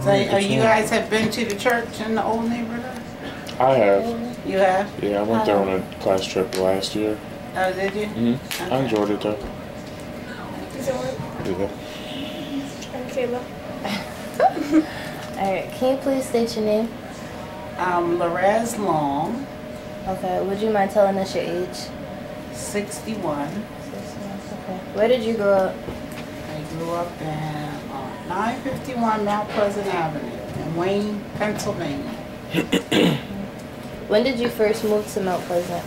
So you guys have been to the church in the old neighborhood? I have. You have? Yeah, I went there on a class trip last year. Oh, did you? Okay. I enjoyed it though. Yeah. I'm Cayla. Alright, can you please state your name? Larez Long. Okay, would you mind telling us your age? 61. Okay. Where did you grow up? I grew up in 951 Mount Pleasant Avenue in Wayne, Pennsylvania. When did you first move to Mount Pleasant?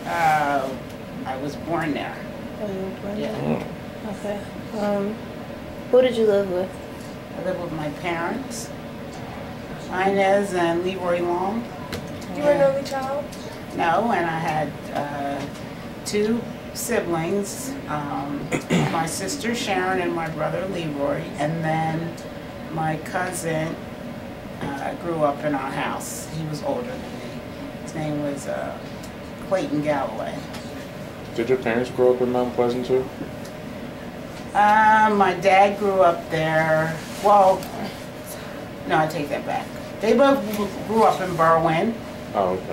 I was born there. Oh, you were born Yeah. there? Okay. Who did you live with? I lived with my parents, Inez and Leroy Long. You were an only child? No, and I had two siblings, my sister Sharon and my brother Leroy, and then my cousin grew up in our house. He was older than me. His name was Clayton Galloway. Did your parents grow up in Mount Pleasant too? My dad grew up there. Well, no, I take that back. They both grew up in Berwyn,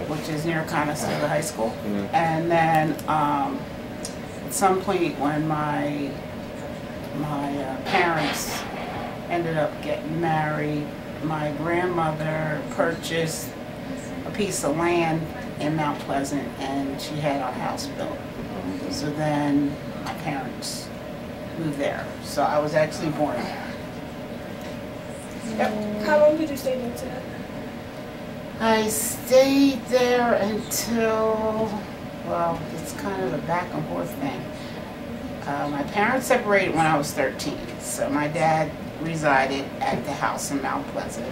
which is near Conestoga High School. And then at some point when my parents ended up getting married, my grandmother purchased a piece of land in Mount Pleasant, and she had our house built. So then my parents moved there. So I was actually born there. Yep. How long did you stay there today? I stayed there until, well, it's kind of a back and forth thing. My parents separated when I was 13, so my dad resided at the house in Mount Pleasant,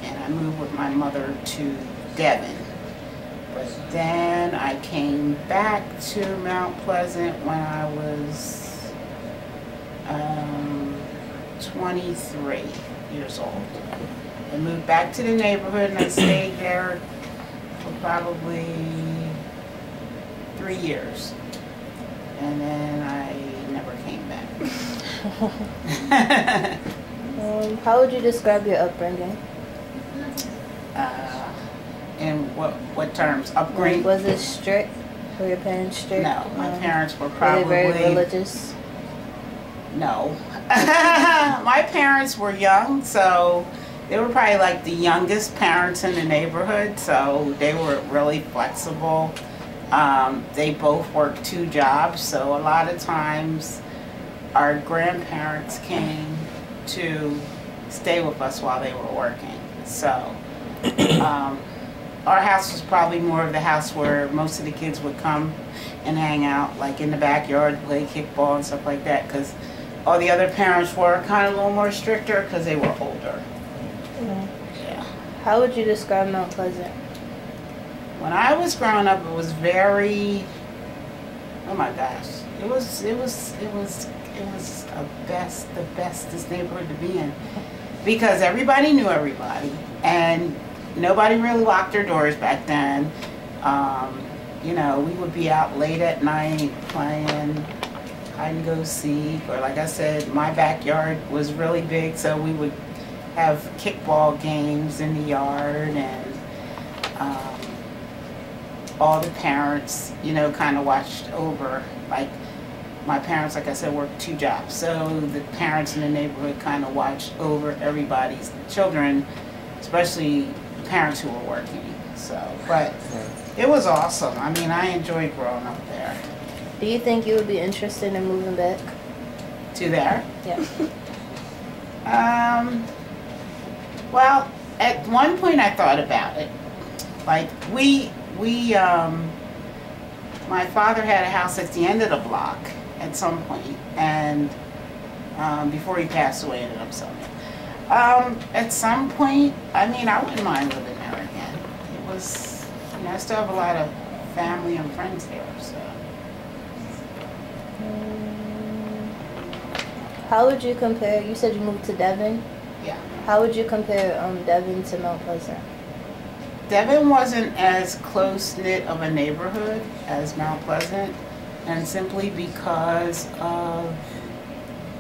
and I moved with my mother to Devon. But then I came back to Mount Pleasant when I was 23 years old. I moved back to the neighborhood and I stayed there for probably 3 years. And then I never came back. How would you describe your upbringing? In what terms? Upbringing? Was it strict? Were your parents strict? No, my parents were probably... Were they very religious? No. My parents were young, so they were probably like the youngest parents in the neighborhood, so they were really flexible. They both worked 2 jobs, so a lot of times our grandparents came to stay with us while they were working. So our house was probably more of the house where most of the kids would come and hang out, like in the backyard, play kickball and stuff like that, because all the other parents were kind of a little more stricter because they were older. Yeah. How would you describe Mount Pleasant? When I was growing up, it was very, oh my gosh, it was the bestest neighborhood to be in, because everybody knew everybody, and nobody really locked their doors back then. You know, we would be out late at night playing hide and go seek, or like I said, my backyard was really big, so we would have kickball games in the yard, and all the parents, you know, kind of watched over. Like my parents, like I said, worked 2 jobs, so the parents in the neighborhood kind of watched over everybody's children, especially the parents who were working. So, but it was awesome. I mean, I enjoyed growing up there. Do you think you would be interested in moving back? To there? Yeah. Well, at one point I thought about it. Like my father had a house at the end of the block at some point, and before he passed away, ended up selling it. At some point, I mean, I wouldn't mind living there again. It was, you know, I still have a lot of family and friends there, so. How would you compare, you said you moved to Devon? Yeah. How would you compare Devon to Mount Pleasant? Devon wasn't as close-knit of a neighborhood as Mount Pleasant, and simply because of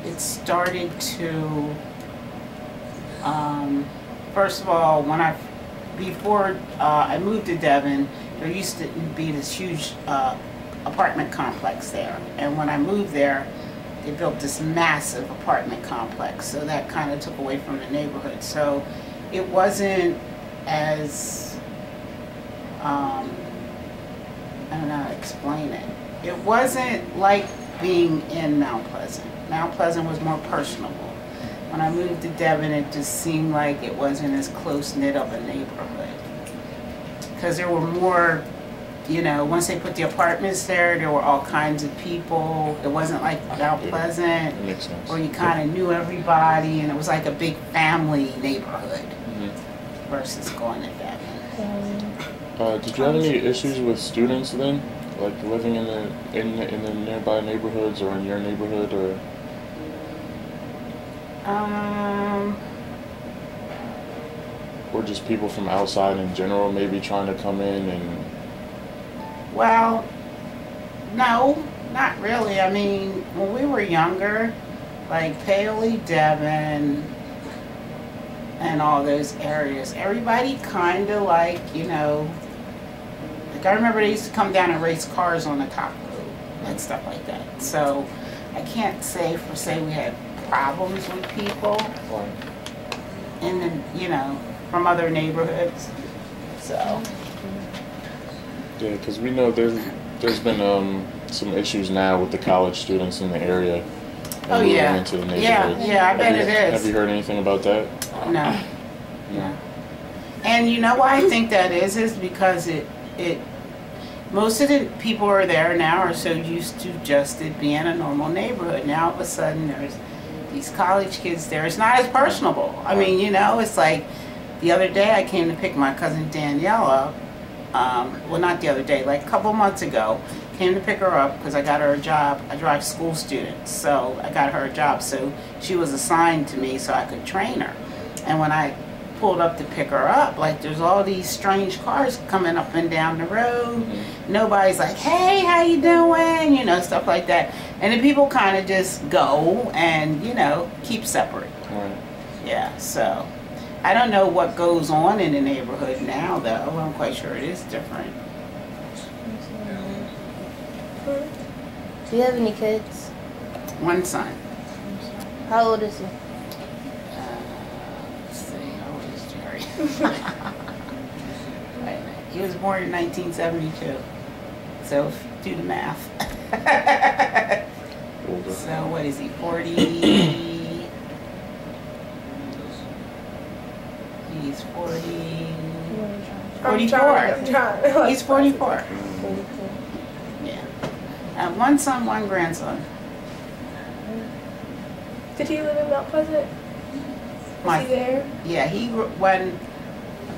it started to First of all, before I moved to Devon, there used to be this huge apartment complex there. And when I moved there, they built this massive apartment complex. So that kind of took away from the neighborhood. So it wasn't as, I don't know how to explain it. It wasn't like being in Mount Pleasant. Mount Pleasant was more personable. When I moved to Devon, it just seemed like it wasn't as close-knit of a neighborhood. Because there were more, you know, once they put the apartments there were all kinds of people. It wasn't like Mount Pleasant, makes sense. where you kind of knew everybody, and it was like a big family neighborhood versus going to Devon. Did you have any issues with students then? Like living in the nearby neighborhoods or in your neighborhood or? Or just people from outside in general maybe trying to come in and... Well, no, not really. I mean, when we were younger, like Paley, Devon, and all those areas, everybody kind of like, you know, like I remember they used to come down and race cars on the top road and stuff like that. So I can't say we had problems with people in the, you know, from other neighborhoods. So yeah, because we know there's been some issues now with the college students in the area. Oh yeah, into the yeah, I bet it is. Have you heard anything about that? No. No. And you know why I think that is because it most of the people who are there now are so used to just it being a normal neighborhood. Now all of a sudden there's these college kids there. It's not as personable. I mean, you know, it's like the other day I came to pick my cousin Danielle up. Well, not the other day, like a couple months ago, came to pick her up because I got her a job. I drive school students, so I got her a job. So she was assigned to me so I could train her. And when I pulled up to pick her up, like there's all these strange cars coming up and down the road. Nobody's like, hey, how you doing? You know, stuff like that. And then people kind of just go and, you know, keep separate. Right. Yeah, so I don't know what goes on in the neighborhood now, though. I'm quite sure it is different. Do you have any kids? One son. How old is he? Let's see, how old is Jerry? Wait a minute. He was born in 1972. So do the math. So what is he, 40? He's 40. 44. He's 44. Yeah. One son, one grandson. Did he live in Mount Pleasant? Was he there? Yeah, he grew when.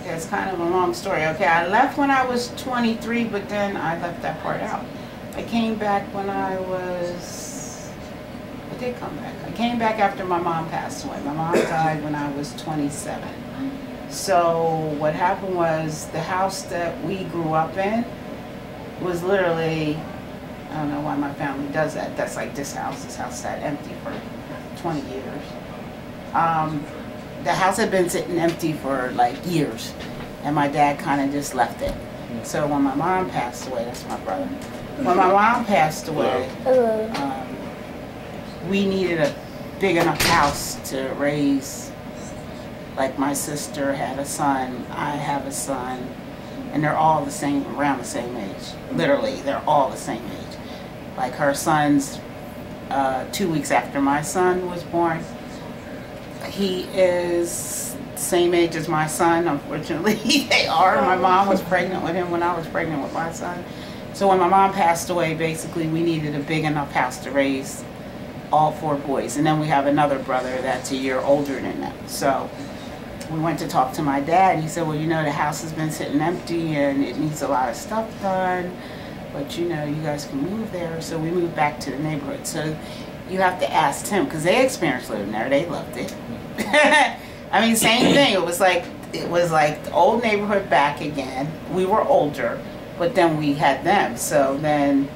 Okay, it's kind of a long story. Okay, I left when I was 23, but then I left that part out. I came back when I did come back. I came back after my mom passed away. My mom died when I was 27. So what happened was the house that we grew up in was literally, I don't know why my family does that. That's like this house sat empty for 20 years. The house had been sitting empty for like years, and my dad kind of just left it. So when my mom passed away, that's my brother. When my mom passed away, we needed a big enough house to raise. Like my sister had a son, I have a son, and they're all the same, around the same age. Literally, they're all the same age. Like her son's 2 weeks after my son was born. He is the same age as my son, unfortunately. They are. My mom was pregnant with him when I was pregnant with my son. So when my mom passed away, basically we needed a big enough house to raise all 4 boys. And then we have another brother that's a year older than them. So we went to talk to my dad, and he said, well, you know, the house has been sitting empty and it needs a lot of stuff done, but you know, you guys can move there. So we moved back to the neighborhood. So you have to ask Tim, because they experienced living there. They loved it. I mean, same thing. It was like the old neighborhood back again. We were older, but then we had them. So then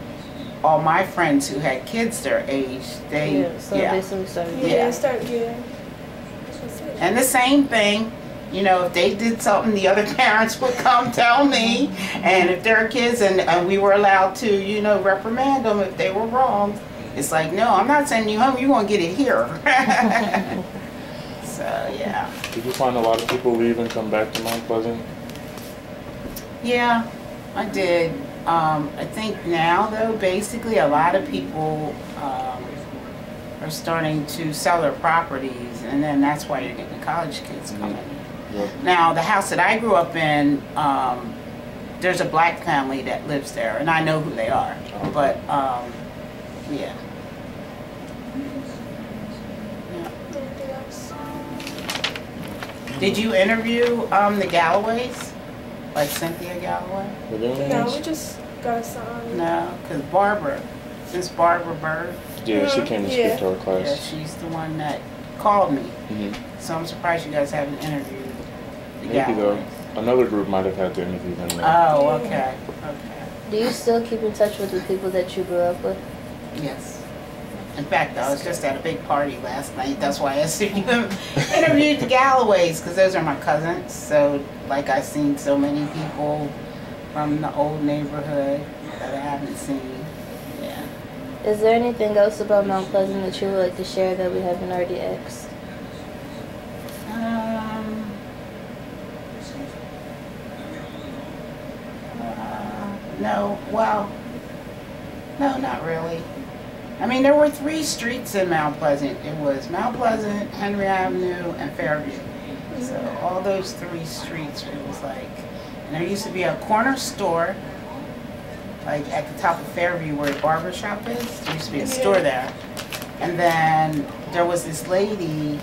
all my friends who had kids their age, they basically started. Yeah, start getting. And the same thing, you know, if they did something, the other parents would come tell me. And if their kids, and we were allowed to, you know, reprimand them if they were wrong. It's like, no, I'm not sending you home. You're going to get it here. So, yeah. Did you find a lot of people leave and come back to Mount Pleasant? Yeah, I did. I think now, though, basically a lot of people are starting to sell their properties, and then that's why you're getting the college kids coming. Yep. Now, the house that I grew up in, there's a black family that lives there, and I know who they are. Okay. But, yeah. Anything else? Did you interview the Galloways? Like Cynthia Galloway? Were there any No, ones? we just got a sign. No, because Miss Barbara Bird, Yeah, she came to Yeah. speak to our yeah, class. she's the one that called me. Hmm. So I'm surprised you guys haven't interviewed the Maybe though. Galloways. Another group might have had to interview them. Though. Oh, okay, okay. Do you still keep in touch with the people that you grew up with? Yes. In fact, I was just at a big party last night. That's why I interviewed the Galloways, because those are my cousins. So, like, I've seen so many people from the old neighborhood that I haven't seen. Yeah. Is there anything else about Mount Pleasant that you would like to share that we haven't already asked? No, well, no, not really. I mean, there were 3 streets in Mount Pleasant. It was Mount Pleasant, Henry Avenue, and Fairview. So all those 3 streets, it was like, and there used to be a corner store, like at the top of Fairview where the barber shop is. There used to be a store there. And then there was this lady,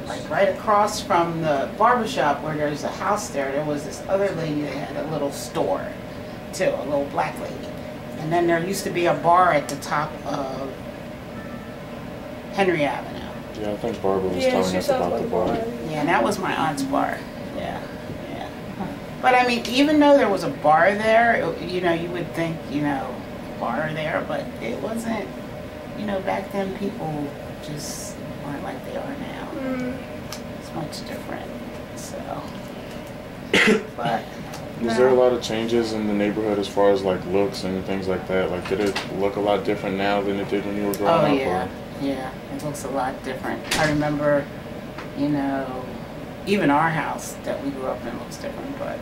like right across from the barber shop where there's a house there was this other lady that had a little store too, a little black lady. And then there used to be a bar at the top of Henry Avenue. Yeah, I think Barbara was Yeah, telling she us sounds about like the a bar. bar. Yeah, and that was my aunt's bar. Yeah, yeah. But I mean, even though there was a bar there, you know, you would think, you know, bar there, but it wasn't, you know, back then people just weren't like they are now. It's much different, so. But. Was there a lot of changes in the neighborhood as far as like looks and things like that? Like, did it look a lot different now than it did when you were growing Oh up? yeah, Or? yeah. It looks a lot different. I remember, you know, even our house that we grew up in looks different. But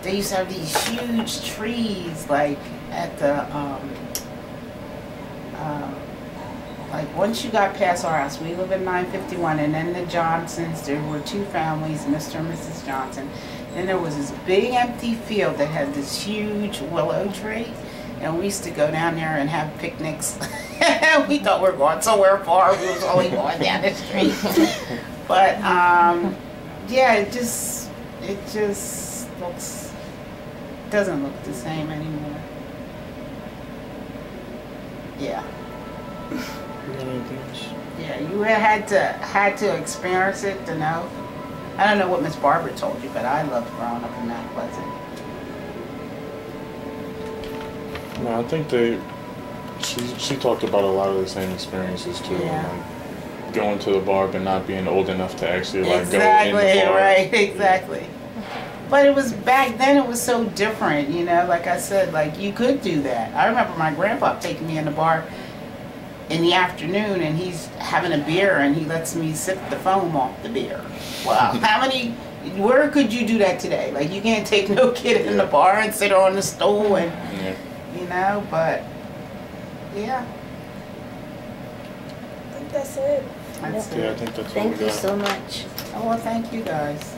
they used to have these huge trees, like at the, like once you got past our house, we live in 951, and then the Johnsons. There were 2 families, Mr. and Mrs. Johnson. Then there was this big empty field that had this huge willow tree, and we used to go down there and have picnics. We thought we were going somewhere far. We was only going down the street. But yeah, it just looks, doesn't look the same anymore. Yeah. Yeah, you had to experience it to know. I don't know what Miss Barbara told you, but I loved growing up in Mount Pleasant. No, I think she talked about a lot of the same experiences too. Yeah. Like going to the bar but not being old enough to actually like go in Exactly, the bar. right, exactly. But it was back then, it was so different, you know, like I said, like you could do that. I remember my grandpa taking me in the bar in the afternoon, and he's having a beer and he lets me sip the foam off the beer. Wow. Where could you do that today? Like, you can't take no kid in the bar and sit her on the stool and, you know, but yeah. I think that's it. That's Yeah, I it. think that's all Thank we you got. so much. Oh, well, thank you guys.